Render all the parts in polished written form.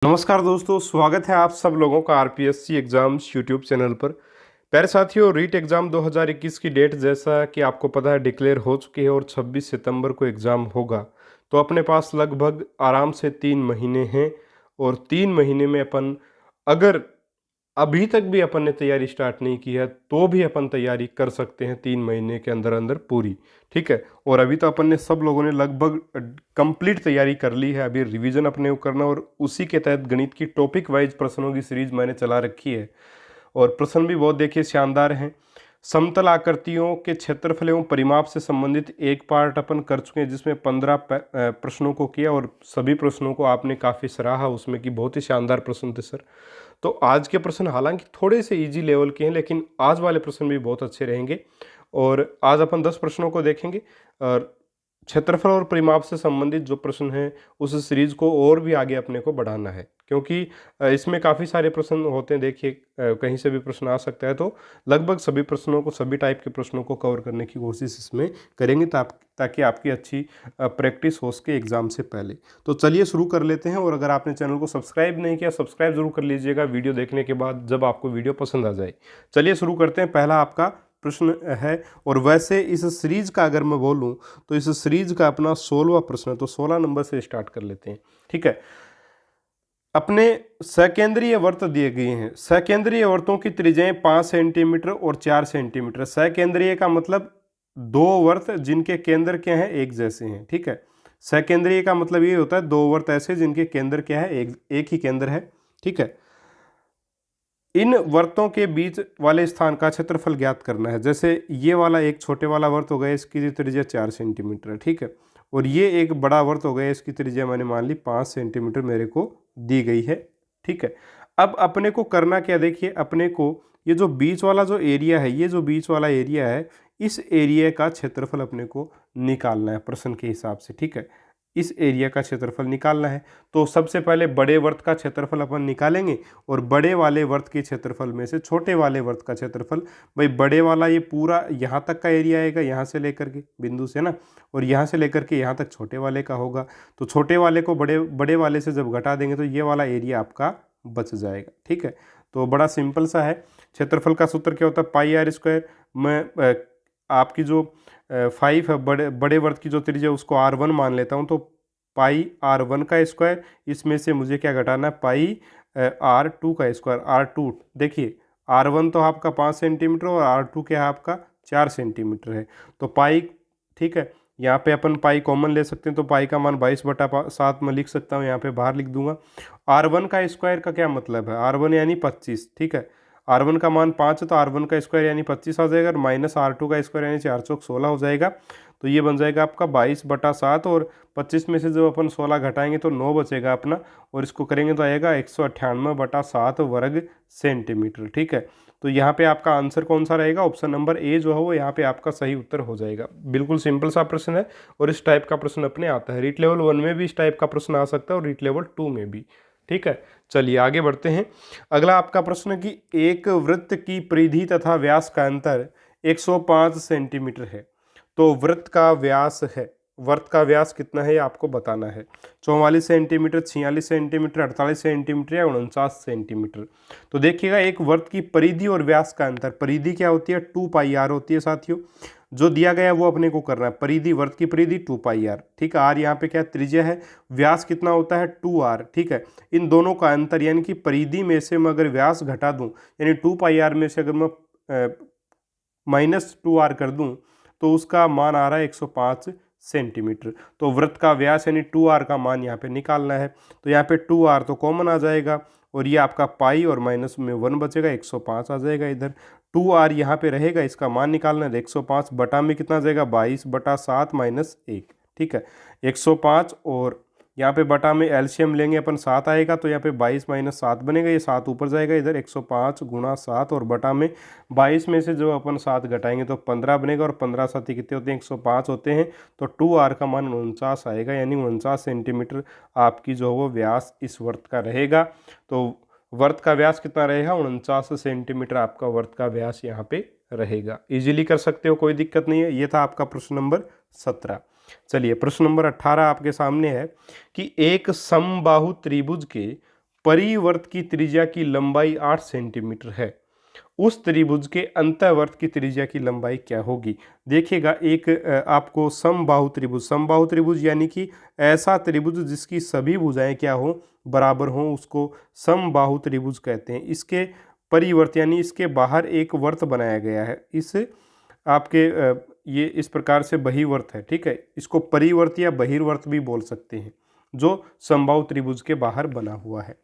नमस्कार दोस्तों, स्वागत है आप सब लोगों का आरपीएससी एग्जाम्स यूट्यूब चैनल पर। प्यारे साथियों, रीट एग्ज़ाम 2021 की डेट जैसा कि आपको पता है डिक्लेयर हो चुकी है और 26 सितंबर को एग्ज़ाम होगा। तो अपने पास लगभग आराम से 3 महीने हैं और 3 महीने में अपन अगर अभी तक भी अपन ने तैयारी स्टार्ट नहीं की है तो भी अपन तैयारी कर सकते हैं 3 महीने के अंदर अंदर पूरी। ठीक है। और अभी तो अपन ने सब लोगों ने लगभग कंप्लीट तैयारी कर ली है। अभी रिवीजन अपने को करना और उसी के तहत गणित की टॉपिक वाइज प्रश्नों की सीरीज मैंने चला रखी है और प्रश्न भी बहुत देखिए शानदार हैं। समतल आकृतियों के क्षेत्रफल एवं परिमाप से संबंधित एक पार्ट अपन कर चुके हैं जिसमें 15 प्रश्नों को किया और सभी प्रश्नों को आपने काफ़ी सराहा, उसमें कि बहुत ही शानदार प्रश्न थे सर। तो आज के प्रश्न हालांकि थोड़े से इजी लेवल के हैं लेकिन आज वाले प्रश्न भी बहुत अच्छे रहेंगे और आज अपन 10 प्रश्नों को देखेंगे और क्षेत्रफल और परिमाप से संबंधित जो प्रश्न हैं उस सीरीज को और भी आगे अपने को बढ़ाना है क्योंकि इसमें काफ़ी सारे प्रश्न होते हैं। देखिए कहीं से भी प्रश्न आ सकता है तो लगभग सभी प्रश्नों को, सभी टाइप के प्रश्नों को कवर करने की कोशिश इसमें करेंगे ताकि आपकी अच्छी प्रैक्टिस हो सके एग्जाम से पहले। तो चलिए शुरू कर लेते हैं और अगर आपने चैनल को सब्सक्राइब नहीं किया सब्सक्राइब जरूर कर लीजिएगा वीडियो देखने के बाद जब आपको वीडियो पसंद आ जाए। चलिए शुरू करते हैं। पहला आपका प्रश्न है और वैसे इस सीरीज का अगर मैं बोलूं तो इस सीरीज का अपना 16वां प्रश्न है, तो 16 नंबर से स्टार्ट कर लेते हैं। ठीक है। अपने सकेंद्रीय वर्त दिए गए हैं। सकेंद्रीय वर्तों की त्रिज्याएं 5 सेंटीमीटर और 4 सेंटीमीटर। सकेंद्रीय का मतलब दो वर्त जिनके केंद्र क्या है, एक जैसे हैं। ठीक है। सकेंद्रीय का मतलब ये होता है दो वर्त ऐसे जिनके केंद्र क्या है, एक ही केंद्र है। ठीक है। इन वर्तों के बीच वाले स्थान का क्षेत्रफल ज्ञात करना है। जैसे ये वाला एक छोटे वाला वर्त हो गया, इसकी त्रिज्या 4 सेंटीमीटर है। ठीक है। और ये एक बड़ा वर्त हो गया, इसकी त्रिज्या मैंने मान ली 5 सेंटीमीटर मेरे को दी गई है। ठीक है। अब अपने को करना क्या, देखिए अपने को ये जो बीच वाला जो एरिया है, ये जो बीच वाला एरिया है, इस एरिया का क्षेत्रफल अपने को निकालना है प्रश्न के हिसाब से। ठीक है। इस एरिया का क्षेत्रफल निकालना है तो सबसे पहले बड़े वर्त का क्षेत्रफल अपन निकालेंगे और बड़े वाले वर्त के क्षेत्रफल में से छोटे वाले वर्त का क्षेत्रफल, भाई बड़े वाला ये पूरा यहाँ तक का एरिया आएगा, यहाँ से लेकर के बिंदु से ना, और यहाँ से लेकर के यहाँ तक छोटे वाले का होगा। तो छोटे वाले को बड़े वाले से जब घटा देंगे तो ये वाला एरिया आपका बच जाएगा। ठीक है। तो बड़ा सिंपल सा है। क्षेत्रफल का सूत्र क्या होता है, पाई आर स्क्वायर। मैं आपकी जो 5 है, बड़े वर्त की जो त्रिज्या उसको R1 मान लेता हूँ, तो पाई R1 का स्क्वायर, इसमें से मुझे क्या घटाना है, पाई R2 का स्क्वायर। R2 देखिए R1 तो आपका 5 सेंटीमीटर और R2 क्या है आपका 4 सेंटीमीटर है। तो पाई, ठीक है, यहाँ पे अपन पाई कॉमन ले सकते हैं तो पाई का मान 22/7 में लिख सकता हूँ, यहाँ पे बाहर लिख दूंगा। R1 का स्क्वायर का क्या मतलब है, R1 यानी 25। ठीक है। R1 का मान 5 है तो R1 का स्क्वायर यानी 25 आ जाएगा और माइनस R2 का स्क्वायर यानी 4 चौक 16 हो जाएगा। तो ये बन जाएगा आपका 22/7 और 25 में से जब अपन 16 घटाएंगे तो 9 बचेगा अपना, और इसको करेंगे तो आएगा 198/7 वर्ग सेंटीमीटर। ठीक है। तो यहाँ पे आपका आंसर कौन सा रहेगा, ऑप्शन नंबर ए जो है वो यहाँ पे आपका सही उत्तर हो जाएगा। बिल्कुल सिंपल सा प्रश्न है और इस टाइप का प्रश्न अपने आता है। रीट लेवल 1 में भी इस टाइप का प्रश्न आ सकता है और रीट लेवल 2 में भी। ठीक है। चलिए आगे बढ़ते हैं। अगला आपका प्रश्न कि एक वृत्त की परिधि तथा व्यास का अंतर 105 सेंटीमीटर है। तो वृत्त का व्यास है, वर्त का व्यास कितना है ये आपको बताना है। 44 सेंटीमीटर, 46 सेंटीमीटर, 48 सेंटीमीटर या 49 सेंटीमीटर। तो देखिएगा एक वर्त की परिधि और व्यास का अंतर, परिधि क्या होती है 2 पाई आर होती है साथियों। जो दिया गया है वो अपने को करना है, परिधि, वर्त की परिधि 2 पाई आर। ठीक है। आर यहाँ पे क्या त्रिज्या है, व्यास कितना होता है 2r। ठीक है। इन दोनों का अंतर यानी कि परिधि में से मैं अगर व्यास घटा दूं, यानी 2 पाई आर में से अगर मैं -2r कर दूं तो उसका मान आ रहा है 105 सेंटीमीटर। तो वृत्त का व्यास यानी 2r का मान यहाँ पे निकालना है। तो यहाँ पे 2r तो कॉमन आ जाएगा और ये आपका पाई और माइनस में 1 बचेगा, 105 आ जाएगा इधर। 2r यहाँ पे रहेगा, इसका मान निकालना है। 105 बटा में कितना आ जाएगा 22/7 - 1। ठीक है। 105 और यहाँ पे बटा में एलसीएम लेंगे अपन 7 आएगा तो यहाँ पे 22 - 7 बनेगा, ये 7 ऊपर जाएगा इधर। 105 × 7 और बटा में 22 में से जो अपन 7 घटाएंगे तो 15 बनेगा और 15 7 कितने होते हैं 105 होते हैं। तो 2r का मान 49 आएगा, यानी 49 सेंटीमीटर आपकी जो वो व्यास इस वर्त का रहेगा। तो वर्त का व्यास कितना रहेगा 49 सेंटीमीटर आपका वर्त का व्यास यहाँ पे रहेगा। इजीली कर सकते हो, कोई दिक्कत नहीं है। ये था आपका प्रश्न नंबर 17। चलिए प्रश्न नंबर 18 आपके सामने है कि एक समबाहु त्रिभुज के परिवर्त की त्रिज्या की लंबाई 8 सेंटीमीटर है, उस त्रिभुज के अंतःवर्त की त्रिज्या की लंबाई क्या होगी। देखिएगा एक आपको समबाहु त्रिभुज यानी कि ऐसा त्रिभुज जिसकी सभी भुजाएं क्या हो, बराबर हों, उसको समबाहु त्रिभुज कहते हैं। इसके परिवर्त यानी इसके बाहर एक वर्त बनाया गया है, इस आपके ये इस प्रकार से बहिर्वर्त है, ठीक है। इसको परिवर्त या बहिर्वर्त भी बोल सकते हैं, जो समबाहु त्रिभुज के बाहर बना हुआ है,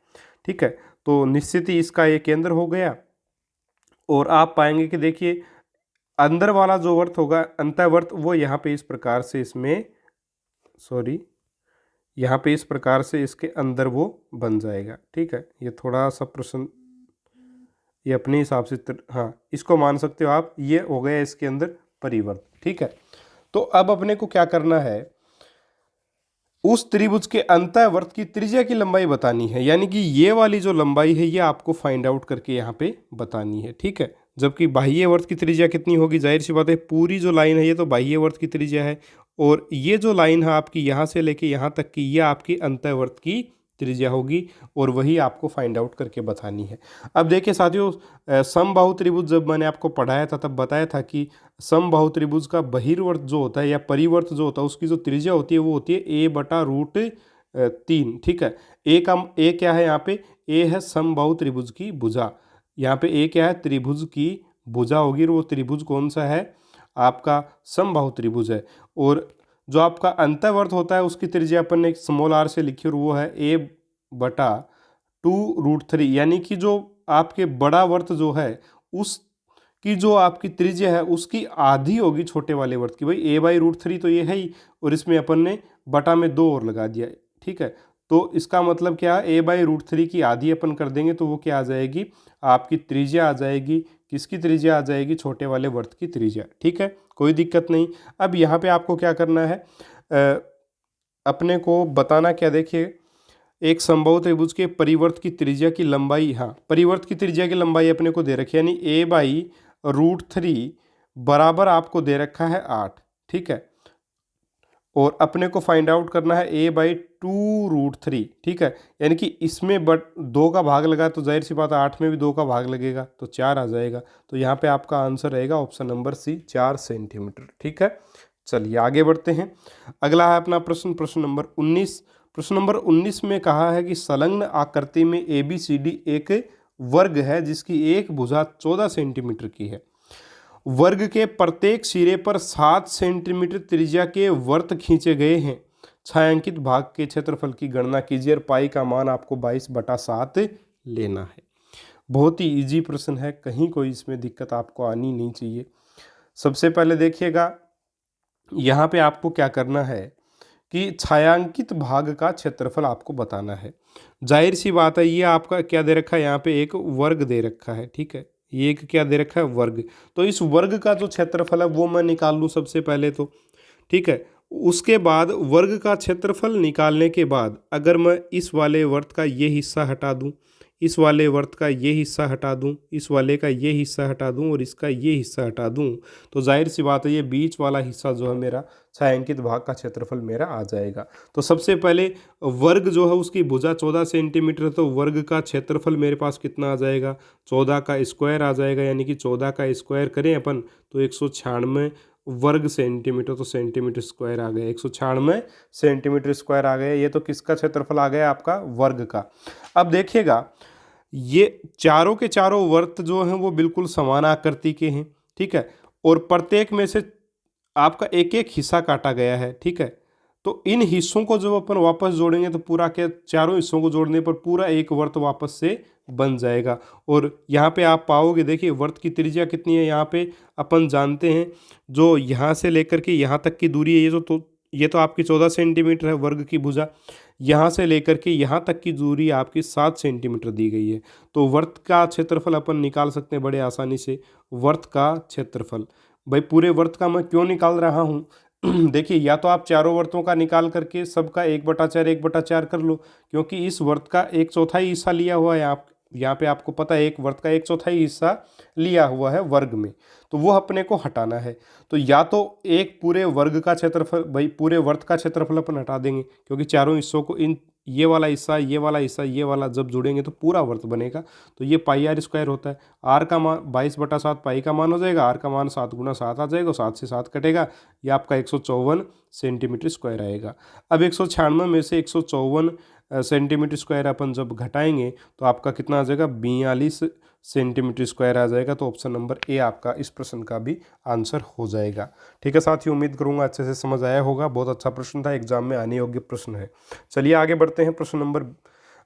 ठीक है। तो निश्चित ही इसका ये केंद्र हो गया। और आप पाएंगे कि देखिए अंदर वाला जो वर्त होगा अंतःवर्त, वो यहाँ पे इस प्रकार से इसमें यहाँ पे इस प्रकार से इसके अंदर वो बन जाएगा, ठीक है। ये थोड़ा सा प्रश्न ये अपने हिसाब से हाँ इसको मान सकते हो आप, ये हो गया इसके अंदर परिवर्त, ठीक है। तो अब अपने को क्या करना है, उस त्रिभुज के अंतःवर्त की त्रिज्या की लंबाई बतानी है, यानी कि ये वाली जो लंबाई है ये आपको फाइंड आउट करके यहाँ पे बतानी है, ठीक है। जबकि बाह्यवर्त की त्रिज्या कितनी होगी, जाहिर सी बात है पूरी जो लाइन है ये तो बाह्यवर्त की त्रिज्या है, और ये जो लाइन है आपकी यहाँ से लेके यहाँ तक की, ये आपकी अंतःवर्त की त्रिज्या होगी, और वही आपको फाइंड आउट करके बतानी है। अब देखिए साथियों, समबाहु त्रिभुज जब मैंने आपको पढ़ाया था तब बताया था कि समबाहु त्रिभुज का बहिर्वर्त जो होता है या परिवर्त जो होता है उसकी जो त्रिज्या होती है वो होती है a/√3, ठीक है। ए क्या है यहाँ पे, ए है समबाहु त्रिभुज की भुजा, यहाँ पे ए क्या है, त्रिभुज की भुजा होगी, और वो त्रिभुज कौन सा है, आपका समबाहु त्रिभुज है। और जो आपका अंतःवर्त होता है उसकी त्रिज्या अपन ने स्मॉल r से लिखी, और वो है a/2√3, यानी कि जो आपके बड़ा वर्त जो है उसकी जो आपकी त्रिज्या है उसकी आधी होगी छोटे वाले वर्त की। भाई a/√3 तो ये है ही, और इसमें अपन ने बटा में 2 और लगा दिया, ठीक है। तो इसका मतलब क्या है, a/√3 की आधी अपन कर देंगे तो वो क्या आ जाएगी, आपकी त्रिज्या आ जाएगी, किसकी त्रिज्या आ जाएगी, छोटे वाले वर्त की त्रिज्या, ठीक है। कोई दिक्कत नहीं। अब यहाँ पे आपको क्या करना है, अपने को बताना क्या, देखिए एक समबाहु त्रिभुज के परिवर्त की त्रिज्या की लंबाई, हाँ परिवर्त की त्रिज्या की लंबाई अपने को दे रखी है, यानी a/√3 बराबर आपको दे रखा है 8, ठीक है। और अपने को फाइंड आउट करना है a/2√3, ठीक है। यानी कि इसमें बट 2 का भाग लगा तो जाहिर सी बात है 8 में भी 2 का भाग लगेगा तो 4 आ जाएगा। तो यहाँ पे आपका आंसर रहेगा ऑप्शन नंबर सी, 4 सेंटीमीटर, ठीक है। चलिए आगे बढ़ते हैं। अगला है अपना प्रश्न नंबर 19। प्रश्न नंबर 19 में कहा है कि संलग्न आकृति में ABCD एक वर्ग है जिसकी एक भुजा 14 सेंटीमीटर की है। वर्ग के प्रत्येक सिरे पर 7 सेंटीमीटर त्रिज्या के वर्त खींचे गए हैं। छायांकित भाग के क्षेत्रफल की गणना कीजिए, और पाई का मान आपको 22/7 लेना है। बहुत ही इजी प्रश्न है, कहीं कोई इसमें दिक्कत आपको आनी नहीं चाहिए। सबसे पहले देखिएगा यहाँ पे आपको क्या करना है कि छायांकित भाग का क्षेत्रफल आपको बताना है। जाहिर सी बात है ये आपका क्या दे रखा है, यहाँ पे एक वर्ग दे रखा है, ठीक है। ये एक क्या दे रखा है, वर्ग। तो इस वर्ग का जो क्षेत्रफल है वो मैं निकाल लूँ सबसे पहले तो, ठीक है। उसके बाद वर्ग का क्षेत्रफल निकालने के बाद अगर मैं इस वाले वर्त का ये हिस्सा हटा दूँ, इस वाले वर्त का ये हिस्सा हटा दूँ, इस वाले का ये हिस्सा हटा दूँ, और इसका ये हिस्सा हटा दूँ, तो जाहिर सी बात है ये बीच वाला हिस्सा जो है मेरा छायांकित भाग का क्षेत्रफल मेरा आ जाएगा। तो सबसे पहले वर्ग जो है उसकी भुजा 14 सेंटीमीटर, तो वर्ग का क्षेत्रफल मेरे पास कितना आ जाएगा, 14 का स्क्वायर आ जाएगा, यानी कि 14 का स्क्वायर करें अपन तो 196 वर्ग सेंटीमीटर, तो सेंटीमीटर स्क्वायर आ गया, 196 सेंटीमीटर स्क्वायर आ गया। ये तो किसका क्षेत्रफल आ गया, आपका वर्ग का। अब देखिएगा ये चारों के चारों वर्त जो हैं वो बिल्कुल समान आकृति के हैं, ठीक है। और प्रत्येक में से आपका एक एक हिस्सा काटा गया है, ठीक है। तो इन हिस्सों को जब अपन वापस जोड़ेंगे तो पूरा के चारों हिस्सों को जोड़ने पर पूरा एक वर्त वापस से बन जाएगा। और यहाँ पे आप पाओगे, देखिए वर्त की त्रिज्या कितनी है, यहाँ पे अपन जानते हैं जो यहाँ से लेकर के यहाँ तक की दूरी है, ये तो आपकी 14 सेंटीमीटर है वर्ग की भुजा। यहाँ से लेकर के यहाँ तक की दूरी आपकी 7 सेंटीमीटर दी गई है। तो वर्त का क्षेत्रफल अपन निकाल सकते हैं बड़े आसानी से। वर्त का क्षेत्रफल, भाई पूरे वर्त का मैं क्यों निकाल रहा हूँ देखिए या तो आप चारों वर्तों का निकाल करके सबका 1/4 कर लो, क्योंकि इस वर्त का 1/4 हिस्सा लिया हुआ है। आप यहाँ पे आपको पता है एक वर्त का 1/4 हिस्सा लिया हुआ है वर्ग में, तो वो अपने को हटाना है। तो या तो एक पूरे वर्ग का क्षेत्रफल, भाई पूरे वर्त का क्षेत्रफल अपन हटा देंगे, क्योंकि चारों हिस्सों को इन ये वाला हिस्सा, ये वाला हिस्सा, ये वाला जब जुड़ेंगे तो पूरा वर्त बनेगा। तो ये पाई आर स्क्वायर होता है। आर का मान 22/7 पाई का मान हो जाएगा, आर का मान 7 × 7 आ जाएगा, 7 से 7 कटेगा, ये आपका 154 सेंटीमीटर स्क्वायर आएगा। अब 196 में से 154 सेंटीमीटर स्क्वायर अपन जब घटाएंगे तो आपका कितना आ जाएगा, 42 सेंटीमीटर स्क्वायर आ जाएगा। तो ऑप्शन नंबर ए आपका इस प्रश्न का भी आंसर हो जाएगा। ठीक है साथियों, उम्मीद करूंगा अच्छे से समझ आया होगा। बहुत अच्छा प्रश्न था, एग्जाम में आने योग्य प्रश्न है। चलिए आगे बढ़ते हैं। प्रश्न नंबर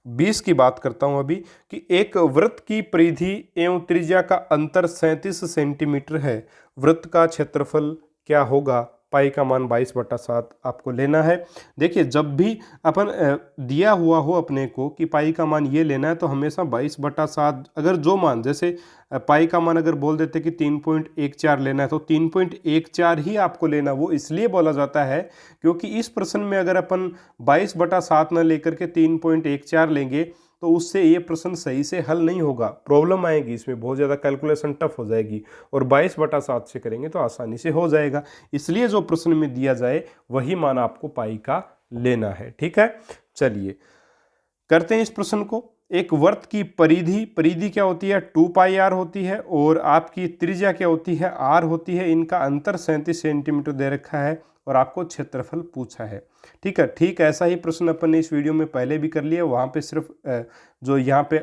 20 की बात करता हूं अभी, कि एक वृत्त की परिधि एवं त्रिज्या का अंतर 37 सेंटीमीटर है। वृत्त का क्षेत्रफल क्या होगा? पाई का मान 22/7 आपको लेना है। देखिए, जब भी अपन दिया हुआ हो अपने को कि पाई का मान ये लेना है, तो हमेशा 22/7 अगर जो मान, जैसे पाई का मान अगर बोल देते कि 3.14 लेना है तो 3.14 ही आपको लेना। वो इसलिए बोला जाता है क्योंकि इस प्रश्न में अगर अपन 22/7 न लेकर के 3.14 लेंगे तो उससे ये प्रश्न सही से हल नहीं होगा, प्रॉब्लम आएगी, इसमें बहुत ज़्यादा कैलकुलेशन टफ हो जाएगी। और 22/7 से करेंगे तो आसानी से हो जाएगा। इसलिए जो प्रश्न में दिया जाए वही मान आपको पाई का लेना है। ठीक है, चलिए करते हैं इस प्रश्न को। एक वर्त की परिधि क्या होती है? 2πr होती है, और आपकी त्रिज्या क्या होती है? r होती है। इनका अंतर 37 सेंटीमीटर दे रखा है और आपको क्षेत्रफल पूछा है। ठीक है, ठीक ऐसा ही प्रश्न अपन ने इस वीडियो में पहले भी कर लिया। वहाँ पे सिर्फ जो यहाँ पे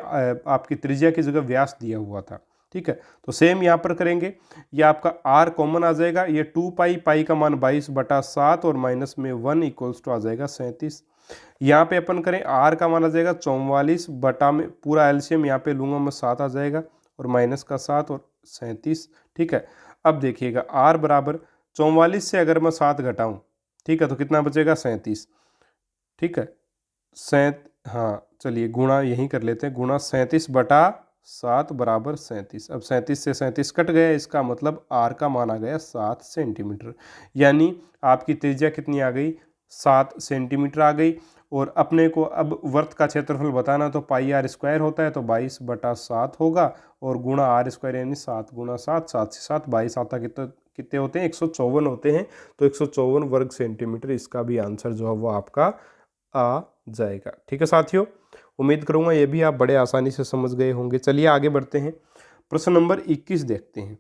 आपकी त्रिज्या की जगह व्यास दिया हुआ था। ठीक है, तो सेम यहाँ पर करेंगे। ये आपका r कॉमन आ जाएगा, ये 2π, पाई का मान 22/7 और माइनस में 1 इक्वल्स टू आ जाएगा 37। यहाँ पे अपन करें, r का मान आ जाएगा 44 बटा में पूरा एलसीएम यहाँ पे लूंगा मैं 7 आ जाएगा, और माइनस का 7 और 37। ठीक है, अब देखिएगा r बराबर 44 से अगर मैं 7 घटाऊँ, ठीक है, तो कितना बचेगा? 37। ठीक है, हाँ चलिए गुणा यहीं कर लेते हैं, गुणा 37/7 बराबर 37। अब 37 से 37 कट गया, इसका मतलब r का मान आ गया 7 सेंटीमीटर। यानी आपकी त्रिज्या कितनी आ गई? 7 सेंटीमीटर आ गई। और अपने को अब वर्त का क्षेत्रफल बताना, तो पाई आर स्क्वायर होता है, तो 22/7 होगा, और गुणा आर स्क्वायर यानी 7 × 7, 7 से 7 22 आता कितने होते हैं? 154 होते हैं। तो 154 वर्ग सेंटीमीटर इसका भी आंसर जो है वो आपका आ जाएगा। ठीक है साथियों, उम्मीद करूंगा ये भी आप बड़े आसानी से समझ गए होंगे। चलिए आगे बढ़ते हैं। प्रश्न नंबर 21 देखते हैं।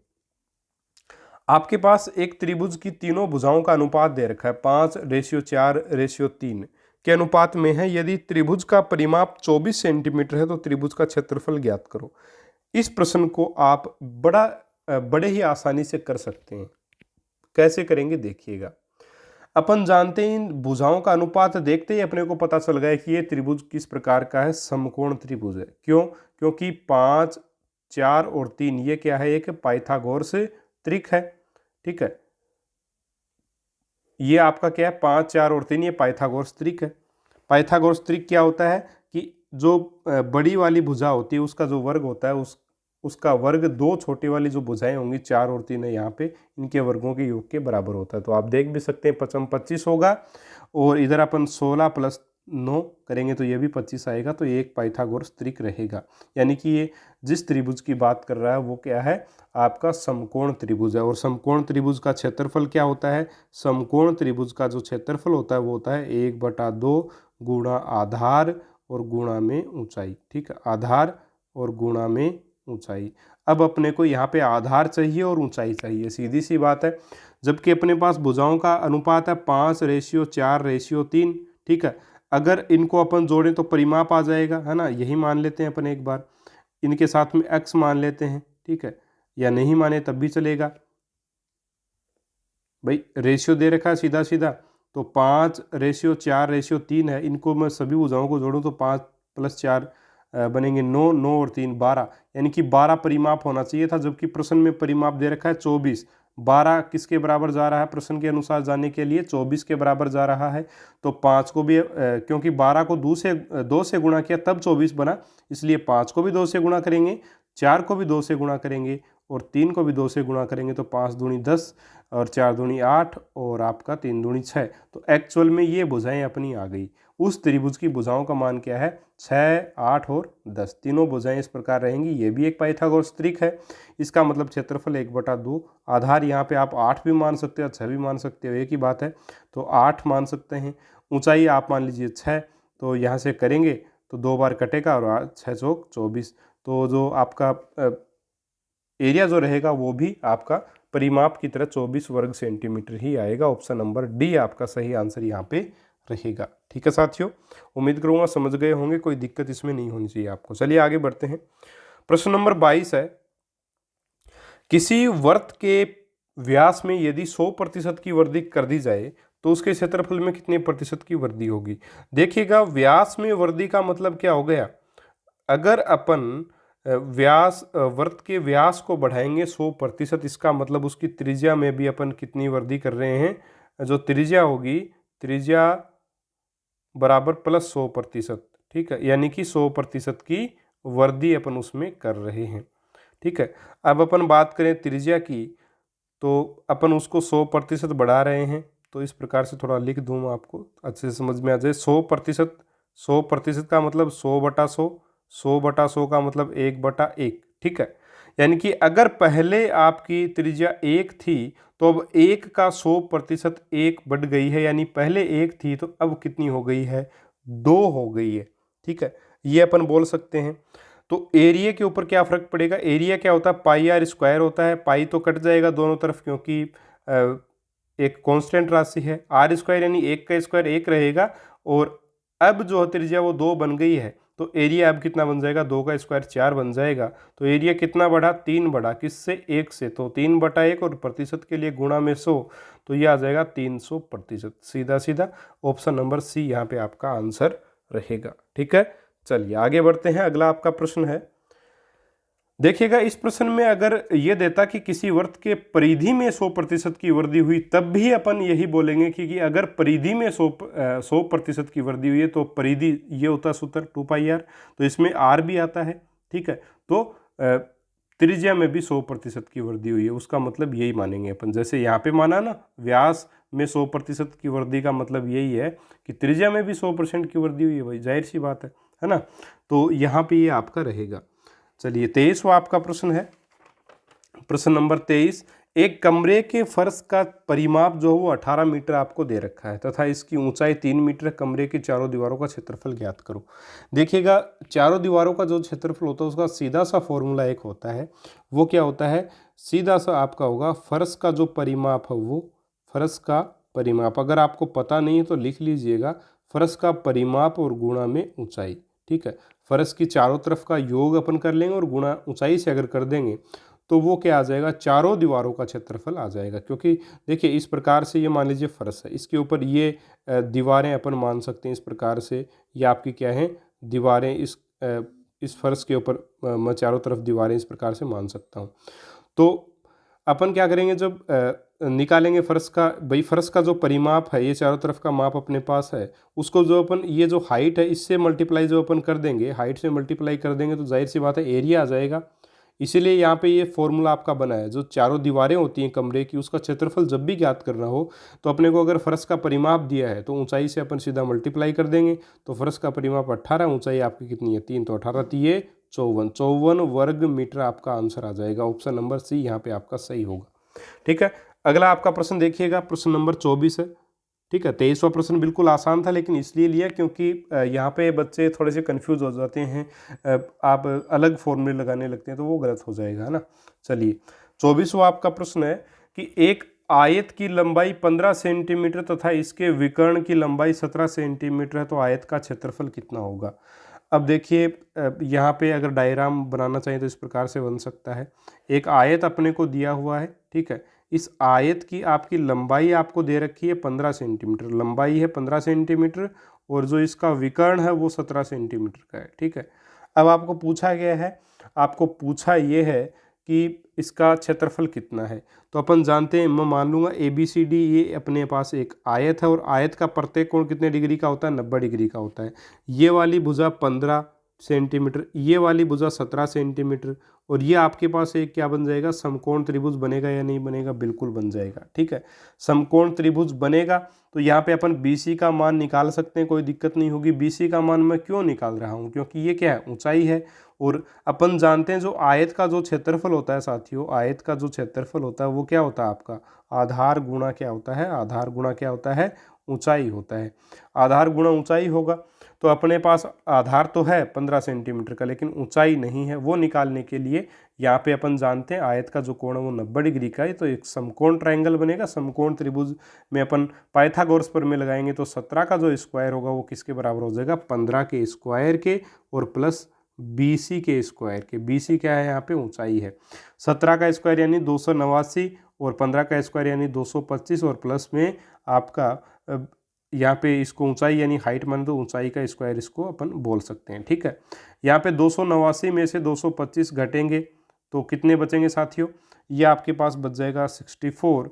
आपके पास एक त्रिभुज की तीनों भुजाओं का अनुपात दे रखा है, 5:4:3 के अनुपात में है। यदि त्रिभुज का परिमाप 24 सेंटीमीटर है तो त्रिभुज का क्षेत्रफल ज्ञात करो। इस प्रश्न को आप बड़े ही आसानी से कर सकते हैं। कैसे करेंगे देखिएगा। अपन जानते हैं इन भुजाओं का अनुपात देखते ही अपने को पता चल गया कि ये त्रिभुज किस प्रकार का है, समकोण त्रिभुज है। क्यों? क्योंकि 5, 4 और 3 ये क्या है? एक पाइथागोरस त्रिक है। ठीक है, ये आपका क्या है? 5, 4 और 3 ये पाइथागोरस त्रिक है। पाइथागोरस त्रिक क्या होता है कि जो बड़ी वाली भुजा होती है उसका जो वर्ग होता है उसका वर्ग दो छोटी वाली जो भुजाएं होंगी 4 और 3 है यहाँ पे, इनके वर्गों के योग के बराबर होता है। तो आप देख भी सकते हैं 5 25 होगा, और इधर अपन 16 + 9 करेंगे तो ये भी 25 आएगा। तो ये एक पाइथागोरस त्रिक रहेगा। यानी कि ये जिस त्रिभुज की बात कर रहा है वो क्या है? आपका समकोण त्रिभुज है। और समकोण त्रिभुज का क्षेत्रफल क्या होता है? समकोण त्रिभुज का जो क्षेत्रफल होता है वो होता है 1/2 गुणा आधार और गुणा में ऊंचाई। ठीक है, आधार और गुणा में ऊंचाई। अब अपने को यहाँ पे आधार चाहिए और ऊंचाई चाहिए, सीधी सी बात है। जबकि अपने पास भुजाओं का अनुपात है 5:4:3। ठीक है, अगर इनको अपन जोड़ें तो परिमाप आ जाएगा, है ना? यही मान लेते हैं अपन एक बार, इनके साथ में x मान लेते हैं। ठीक है, या नहीं माने तब भी चलेगा भाई, रेशियो दे रखा है सीधा सीधा। तो 5:4:3 है। इनको मैं सभी भुजाओं को जोड़ूं तो 5 + 4 बनेंगे 9, 9 और 3 12, यानी कि 12 परिमाप होना चाहिए था। जबकि प्रश्न में परिमाप दे रखा है 24। 12 किसके बराबर जा रहा है? प्रश्न के अनुसार जाने के लिए 24 के बराबर जा रहा है। तो 5 को भी क्योंकि 12 को 2 से गुणा किया तब 24 बना, इसलिए 5 को भी 2 से गुणा करेंगे, 4 को भी 2 से गुणा करेंगे, और 3 को भी 2 से गुणा करेंगे। तो 5 दूनी 10 और 4 दूनी 8 और आपका 3 दूनी 6। तो एक्चुअल में ये भुजाएं अपनी आ गई। उस त्रिभुज की भुजाओं का मान क्या है? 6, 8 और 10। तीनों भुजाएं इस प्रकार रहेंगी। ये भी एक पाइथागोरस त्रिक है। इसका मतलब क्षेत्रफल 1/2। आधार यहाँ पे आप 8 भी मान सकते हो, 6 भी मान सकते हो, एक ही बात है। तो 8 मान सकते हैं। ऊंचाई आप मान लीजिए 6, तो यहाँ से करेंगे तो 2 बार कटेगा और 6 चौक 24। तो जो आपका एरिया जो रहेगा वो भी आपका परिमाप की तरह 24 वर्ग सेंटीमीटर ही आएगा। ऑप्शन नंबर डी आपका सही आंसर यहाँ पे रहेगा। ठीक है साथियों, उम्मीद करूँगा समझ गए होंगे, कोई दिक्कत इसमें नहीं होनी चाहिए आपको। चलिए आगे बढ़ते हैं। प्रश्न नंबर 22 है, किसी वृत्त के व्यास में यदि 100% की वृद्धि कर दी जाए तो उसके क्षेत्रफल में कितने प्रतिशत की वृद्धि होगी। देखिएगा, व्यास में वृद्धि का मतलब क्या हो गया, अगर अपन व्यास वृत्त के व्यास को बढ़ाएंगे 100%, इसका मतलब उसकी त्रिज्या में भी अपन कितनी वृद्धि कर रहे हैं, जो त्रिज्या होगी, त्रिज्या बराबर प्लस 100%। ठीक है, यानी कि 100% की वृद्धि अपन उसमें कर रहे हैं। ठीक है, अब अपन बात करें त्रिज्या की, तो अपन उसको 100% बढ़ा रहे हैं। तो इस प्रकार से थोड़ा लिख दूँ मैं आपको अच्छे से समझ में आ जाए। 100%, 100% का मतलब 100/100, 100/100 का मतलब 1/1। ठीक है, यानी कि अगर पहले आपकी त्रिज्या 1 थी तो अब 1 का 100% 1 बढ़ गई है, यानी पहले 1 थी तो अब कितनी हो गई है, 2 हो गई है। ठीक है, ये अपन बोल सकते हैं। तो एरिया के ऊपर क्या फर्क पड़ेगा, एरिया क्या होता है, पाई आर स्क्वायर होता है। पाई तो कट जाएगा दोनों तरफ क्योंकि एक कांस्टेंट राशि है। आर स्क्वायर यानी 1 का स्क्वायर 1 रहेगा, और अब जो त्रिज्या वो 2 बन गई है, तो एरिया अब कितना बन जाएगा, 2 का स्क्वायर 4 बन जाएगा। तो एरिया कितना बढ़ा, 3 बढ़ा, किससे, 1 से। तो 3/1 और प्रतिशत के लिए गुणा में 100, तो ये आ जाएगा 300%। सीधा सीधा ऑप्शन नंबर सी यहाँ पे आपका आंसर रहेगा। ठीक है, चलिए आगे बढ़ते हैं। अगला आपका प्रश्न है, देखिएगा इस प्रश्न में अगर ये देता कि किसी वृत्त के परिधि में 100% की वृद्धि हुई, तब भी अपन यही बोलेंगे कि अगर परिधि में 100% की वृद्धि हुई है तो परिधि ये होता है सूत्र 2πr, तो इसमें r भी आता है। ठीक है, तो त्रिज्या में भी 100% की वृद्धि हुई है, उसका मतलब यही मानेंगे अपन। जैसे यहाँ पे माना ना, व्यास में 100% की वृद्धि का मतलब यही है कि त्रिज्या में भी 100% की वृद्धि हुई है, भाई जाहिर सी बात है ना। तो यहाँ पे ये आपका रहेगा। चलिए 23वां आपका प्रश्न है, प्रश्न नंबर 23, एक कमरे के फर्श का परिमाप जो है वो 18 मीटर आपको दे रखा है तथा इसकी ऊंचाई 3 मीटर, कमरे की चारों दीवारों का क्षेत्रफल ज्ञात करो। देखिएगा, चारों दीवारों का जो क्षेत्रफल होता है उसका सीधा सा फॉर्मूला एक होता है, वो क्या होता है, सीधा सा आपका होगा फर्श का जो परिमाप है, वो फर्श का परिमाप, अगर आपको पता नहीं है तो लिख लीजिएगा, फर्श का परिमाप और गुणा में ऊंचाई। ठीक है, फर्श की चारों तरफ का योग अपन कर लेंगे और गुणा ऊंचाई से अगर कर देंगे तो वो क्या आ जाएगा, चारों दीवारों का क्षेत्रफल आ जाएगा। क्योंकि देखिए इस प्रकार से ये मान लीजिए फर्श है, इसके ऊपर ये दीवारें अपन मान सकते हैं इस प्रकार से, ये आपकी क्या है, दीवारें, इस फर्श के ऊपर मैं चारों तरफ दीवारें इस प्रकार से मान सकता हूँ। तो अपन क्या करेंगे, जब निकालेंगे फर्श का, भाई फर्श का जो परिमाप है, ये चारों तरफ का माप अपने पास है, उसको जो अपन ये जो हाइट है इससे मल्टीप्लाई जो अपन कर देंगे, हाइट से मल्टीप्लाई कर देंगे तो जाहिर सी बात है एरिया आ जाएगा। इसीलिए यहाँ पे ये फॉर्मूला आपका बना है, जो चारों दीवारें होती हैं कमरे की, उसका क्षेत्रफल जब भी ज्ञात करना हो तो अपने को अगर फर्श का परिमाप दिया है तो ऊंचाई से अपन सीधा मल्टीप्लाई कर देंगे। तो फर्श का परिमाप 18, ऊंचाई आपकी कितनी है 3, तो 18 3 54 वर्ग मीटर आपका आंसर आ जाएगा। ऑप्शन नंबर सी यहाँ पे आपका सही होगा। ठीक है, अगला आपका प्रश्न देखिएगा, प्रश्न नंबर 24 है। ठीक है, 23वां प्रश्न बिल्कुल आसान था, लेकिन इसलिए लिया क्योंकि यहाँ पे बच्चे थोड़े से कंफ्यूज हो जाते हैं, आप अलग फॉर्मूले लगाने लगते हैं तो वो गलत हो जाएगा, है ना। चलिए 24वां आपका प्रश्न है कि एक आयत की लंबाई 15 सेंटीमीटर तथा इसके विकर्ण की लंबाई 17 सेंटीमीटर है, तो आयत का क्षेत्रफल कितना होगा। अब देखिए यहाँ पे अगर डायग्राम बनाना चाहिए तो इस प्रकार से बन सकता है। एक आयत अपने को दिया हुआ है, ठीक है, इस आयत की आपकी लंबाई आपको दे रखी है 15 सेंटीमीटर, लंबाई है 15 सेंटीमीटर, और जो इसका विकर्ण है वो 17 सेंटीमीटर का है। ठीक है, अब आपको पूछा गया है, आपको पूछा ये है कि इसका क्षेत्रफल कितना है। तो अपन जानते हैं, मैं मान लूँगा ABCD ये अपने पास एक आयत है, और आयत का प्रत्येक कोण कितने डिग्री का होता है, 90 डिग्री का होता है। ये वाली भुजा 15 सेंटीमीटर, ये वाली भुजा 17 सेंटीमीटर, और ये आपके पास एक क्या बन जाएगा, समकोण त्रिभुज बनेगा या नहीं बनेगा, बिल्कुल बन जाएगा। ठीक है, समकोण त्रिभुज बनेगा तो यहाँ पे अपन BC का मान निकाल सकते हैं, कोई दिक्कत नहीं होगी। BC का मान मैं क्यों निकाल रहा हूँ, क्योंकि ये क्या है, ऊंचाई है, और अपन जानते हैं जो आयत का जो क्षेत्रफल होता है साथियों, आयत का जो क्षेत्रफल होता है वो क्या होता है आपका, आधार गुणा क्या होता है, आधार गुणा क्या होता है, ऊंचाई होता है। आधार गुणा ऊंचाई होगा। तो अपने पास आधार तो है 15 सेंटीमीटर का, लेकिन ऊंचाई नहीं है। वो निकालने के लिए यहाँ पे अपन जानते हैं आयत का जो कोण है वो 90 डिग्री का है, तो एक समकोण ट्रायंगल बनेगा। समकोण त्रिभुज में अपन पाइथागोरस प्रमेय लगाएंगे तो 17 का जो स्क्वायर होगा वो किसके बराबर हो जाएगा, 15 के स्क्वायर के और प्लस BC के स्क्वायर के। BC क्या है यहाँ पे, ऊंचाई है। 17 का स्क्वायर यानी 289 और 15 का स्क्वायर यानी 225 और प्लस में आपका यहाँ पे इसको ऊंचाई यानी हाइट मान दो, ऊंचाई का स्क्वायर इसको अपन बोल सकते हैं। ठीक है, यहाँ पे 289 में से 225 घटेंगे तो कितने बचेंगे साथियों, ये आपके पास बच जाएगा 64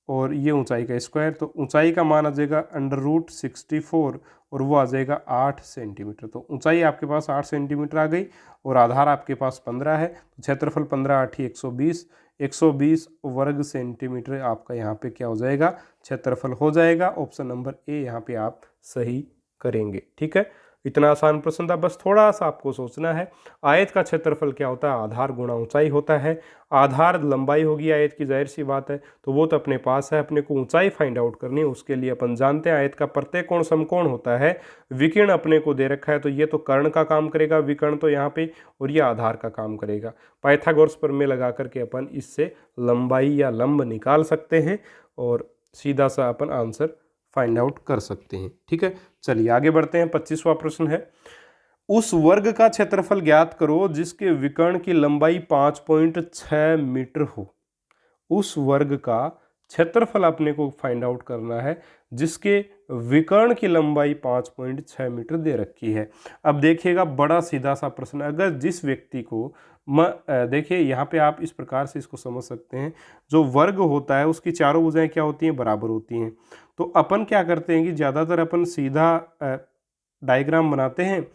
और ये ऊंचाई का स्क्वायर, तो ऊंचाई का मान आ जाएगा √64 और वो आ जाएगा 8 सेंटीमीटर। तो ऊंचाई आपके पास 8 सेंटीमीटर आ गई और आधार आपके पास 15 है, तो क्षेत्रफल 15 8 120 वर्ग सेंटीमीटर आपका यहाँ पे क्या हो जाएगा, क्षेत्रफल हो जाएगा। ऑप्शन नंबर ए यहाँ पे आप सही करेंगे। ठीक है, इतना आसान प्रश्न था, बस थोड़ा सा आपको सोचना है। आयत का क्षेत्रफल क्या होता है, आधार गुणा ऊंचाई होता है। आधार लंबाई होगी आयत की, जाहिर सी बात है, तो वो तो अपने पास है। अपने को ऊंचाई फाइंड आउट करनी है, उसके लिए अपन जानते हैं आयत का प्रत्येक कोण समकोण होता है। विकिर्ण अपने को दे रखा है, तो ये तो कर्ण का काम करेगा विकर्ण तो यहाँ पे, और ये आधार का काम करेगा। पाइथागोरस प्रमेय लगा करके अपन इससे लंबाई या लंब निकाल सकते हैं और सीधा सा अपन आंसर फाइंड आउट कर सकते हैं। ठीक है, चलिए आगे बढ़ते हैं। 25वां प्रश्न है, उस वर्ग का क्षेत्रफल ज्ञात करो जिसके विकर्ण की लंबाई 5.6 मीटर हो। उस वर्ग का क्षेत्रफल अपने को फाइंड आउट करना है जिसके विकर्ण की लंबाई 5.6 मीटर दे रखी है। अब देखिएगा, बड़ा सीधा सा प्रश्न। अगर जिस व्यक्ति को देखिए यहाँ पे आप इस प्रकार से इसको समझ सकते हैं, जो वर्ग होता है उसकी चारों भुजाएं क्या होती हैं, बराबर होती हैं। तो अपन क्या करते हैं कि ज़्यादातर अपन सीधा डायग्राम बनाते हैं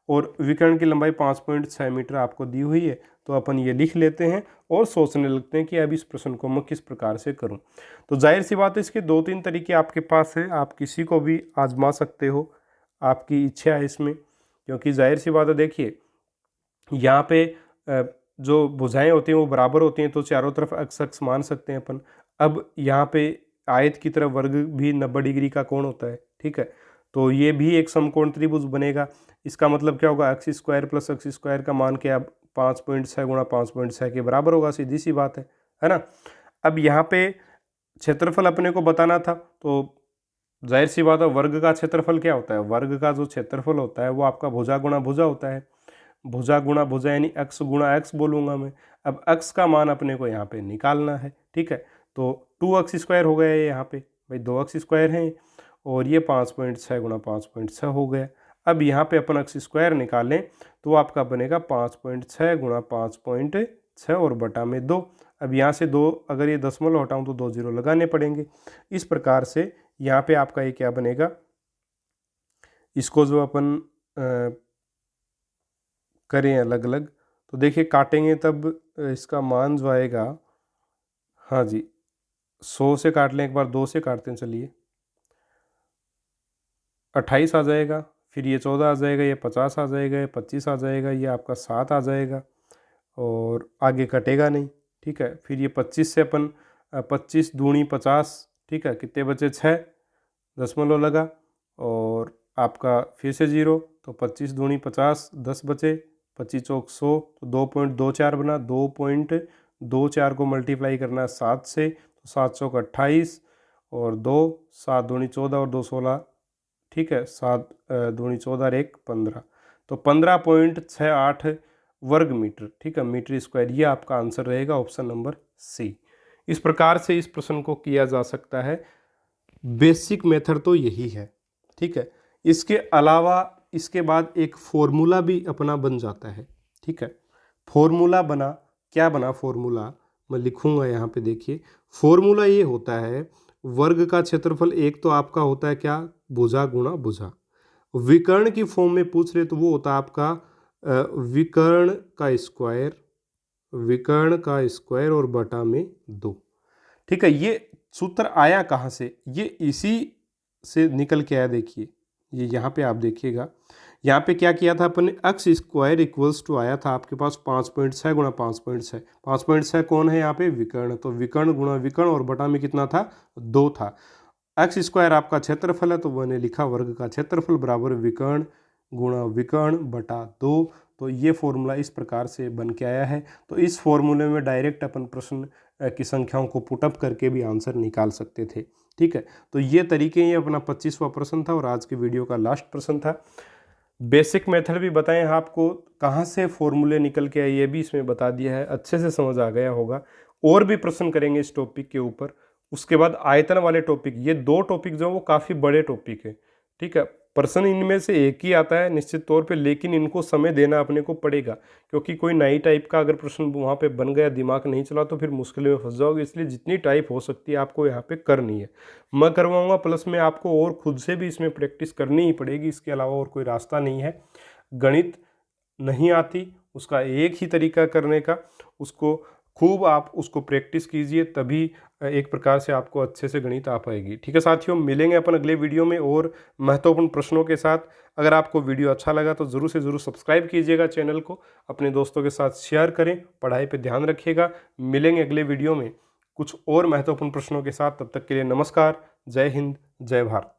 और विकर्ण की लंबाई 5.6 मीटर आपको दी हुई है, तो अपन ये लिख लेते हैं और सोचने लगते हैं कि अब इस प्रश्न को मैं किस प्रकार से करूं। तो जाहिर सी बात है, इसके 2-3 तरीके आपके पास हैं, आप किसी को भी आजमा सकते हो, आपकी इच्छा है इसमें। क्योंकि जाहिर सी बात है, देखिए यहाँ पे जो भुजाएं होती हैं वो बराबर होती हैं, तो चारों तरफ अक्स मान सकते हैं अपन। अब यहाँ पे आयत की तरफ वर्ग भी 90 डिग्री का कोण होता है। ठीक है, तो ये भी एक समकोण त्रिभुज बनेगा। इसका मतलब क्या होगा, x square plus x square का मान क्या, 5.6 गुणा 5.6 के बराबर होगा, सीधी सी बात है ना। अब यहाँ पे क्षेत्रफल अपने को बताना था, तो जाहिर सी बात है वर्ग का क्षेत्रफल क्या होता है, वर्ग का जो क्षेत्रफल होता है वो आपका भुजा गुणा भुजा होता है। भुजा गुणा भुजा यानी एक्स गुणा एक्स बोलूँगा मैं। अब एक्स का मान अपने को यहाँ पे निकालना है। ठीक है, तो 2x² हो गया यहाँ पे, भाई 2x² हैं और ये 5.6 गुणा 5.6 हो गया। अब यहाँ पे अपन x² निकालें तो आपका बनेगा 5.6 गुणा 5.6 और बटा में 2। अब यहाँ से 2 अगर ये दशमलव हटाऊँ तो 2 0 लगाने पड़ेंगे। इस प्रकार से यहाँ पे आपका ये क्या बनेगा, इसको जो अपन करें अलग अलग, तो देखिए काटेंगे तब इसका मान जो आएगा, हाँ जी 100 से काट लें, एक बार 2 से काटते हैं, चलिए 28 आ जाएगा, फिर ये 14 आ जाएगा, ये 50 आ जाएगा, ये 25 आ जाएगा, ये आपका 7 आ जाएगा और आगे कटेगा नहीं। ठीक है, फिर ये 25 से अपन 25 दूनी 50, ठीक है, कितने बचे 6, दशमलव लगा और आपका फिर से 0, तो 25 दूनी 50, 10 बचे, 25 चौक 100, तो 2.24 बना। 2.24 को मल्टीप्लाई करना है 7 से, तो 7 चौक 28 और 2, 7 दूनी 14 और 2 16, ठीक है, 7 दूनी 14 और 1 15, तो 15.68 वर्ग मीटर, ठीक है, मीटर स्क्वायर। ये आपका आंसर रहेगा ऑप्शन नंबर सी। इस प्रकार से इस प्रश्न को किया जा सकता है। बेसिक मेथड तो यही है। ठीक है, इसके अलावा इसके बाद एक फॉर्मूला भी अपना बन जाता है। ठीक है, फॉर्मूला बना, क्या बना फॉर्मूला, मैं लिखूंगा यहाँ पे, देखिए फॉर्मूला ये होता है, वर्ग का क्षेत्रफल एक तो आपका होता है क्या, भुजा गुणा भुजा। विकर्ण की फॉर्म में पूछ रहे तो वो होता है आपका विकर्ण का स्क्वायर, विकर्ण का स्क्वायर और बटा में 2। ठीक है, ये सूत्र आया कहाँ से, ये इसी से निकल के आया। देखिए ये यहाँ पे आप देखिएगा, यहाँ पे क्या किया था अपन ने, एक्स स्क्वायर इक्वल्स टू आया था आपके पास 5.6 गुणा 5.6। 5.6 कौन है यहाँ पे, विकर्ण, तो विकर्ण गुणा विकर्ण और बटा में कितना था, 2 था। एक्स स्क्वायर आपका क्षेत्रफल है, तो मैंने लिखा वर्ग का क्षेत्रफल बराबर विकर्ण गुणा विकर्ण बटा 2। तो ये फॉर्मूला इस प्रकार से बन के आया है। तो इस फॉर्मूले में डायरेक्ट अपन प्रश्न की संख्याओं को पुटअप करके भी आंसर निकाल सकते थे। ठीक है, तो ये तरीके, ये अपना 25वां प्रश्न था और आज की वीडियो का लास्ट प्रश्न था। बेसिक मेथड भी बताए हैं आपको, कहाँ से फॉर्मूले निकल के आए ये भी इसमें बता दिया है, अच्छे से समझ आ गया होगा। और भी प्रश्न करेंगे इस टॉपिक के ऊपर। उसके बाद आयतन वाले टॉपिक, ये 2 टॉपिक जो है वो काफ़ी बड़े टॉपिक है। ठीक है, प्रश्न इनमें से एक ही आता है निश्चित तौर पे, लेकिन इनको समय देना अपने को पड़ेगा, क्योंकि कोई नई टाइप का अगर प्रश्न वहाँ पे बन गया, दिमाग नहीं चला, तो फिर मुश्किल में फंस जाओगे। इसलिए जितनी टाइप हो सकती है आपको यहाँ पे करनी है, मैं करवाऊँगा। प्लस में आपको और खुद से भी इसमें प्रैक्टिस करनी ही पड़ेगी, इसके अलावा और कोई रास्ता नहीं है। गणित नहीं आती, उसका एक ही तरीका करने का, उसको खूब आप उसको प्रैक्टिस कीजिए, तभी एक प्रकार से आपको अच्छे से गणित आ पाएगी। ठीक है साथियों, मिलेंगे अपन अगले वीडियो में और महत्वपूर्ण प्रश्नों के साथ। अगर आपको वीडियो अच्छा लगा तो ज़रूर से ज़रूर सब्सक्राइब कीजिएगा चैनल को, अपने दोस्तों के साथ शेयर करें, पढ़ाई पे ध्यान रखिएगा। मिलेंगे अगले वीडियो में कुछ और महत्वपूर्ण प्रश्नों के साथ। तब तक के लिए नमस्कार, जय हिंद, जय भारत।